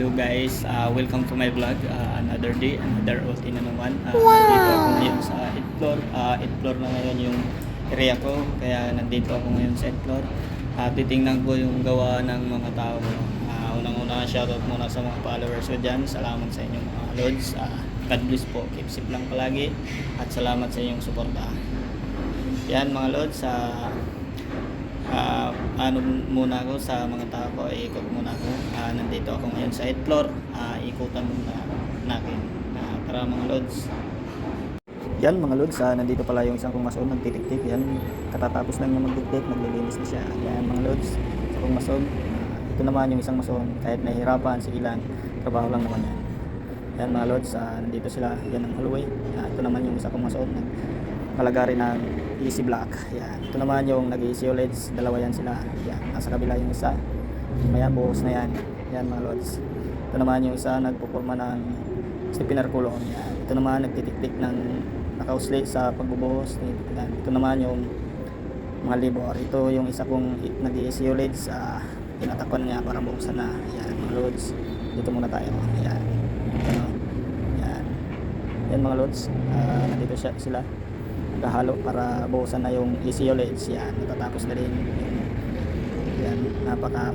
you guys? Welcome to my vlog. Another day, another OT na naman. Nandito ako ngayon sa 8th floor. 8th floor na ngayon yung area ko. Kaya nandito ako ngayon sa 8th floor. Titingnan ko yung gawa ng mga tao ko. Unang-una, shoutout muna sa mga followers ko dyan. Salamat sa inyong mga lods. God bless po. Keep safe lang palagi. At salamat sa inyong suporta. Yan mga lods. Ano muna ako sa mga tao ko, ikot muna ako. Nandito ako ngayon sa 8th floor. Ikutan muna natin. Tara mga lods. Yan mga lods, nandito pala yung isang kumason nagtitik-tik. Yan, katatapos lang niya magtik-tik, naglilinis na siya. Yan mga lods, sa kumason. Ito naman yung isang mason, kahit nahihirapan si Ilan, trabaho lang naman yan. Yan mga lods, nandito sila. Yan ang hallway. Ito naman yung isang kumason, kalagari ng easy block. Yan. Ito naman yung nag-easy ulids. Dalawa yan sila. Yan. Nasa kabila yung isa. Maya buhos na yan. Yan mga lods. Ito naman yung isa nagpuporma ng stiffener kulong. Yan. Ito naman nagtitik-tik ng naka-uslit sa pagbubuhos. Yan. Ito naman yung mga libor. Ito yung isa kong nag-easy ulids. Tinatakpan niya para buhusan na. Yan mga lods. Dito muna tayo. Yan. Yan. Yan mga lods. Nandito sila. Kahalo para buhusan na yung easy ulids. Yan, natatapos na rin. Yan, napaka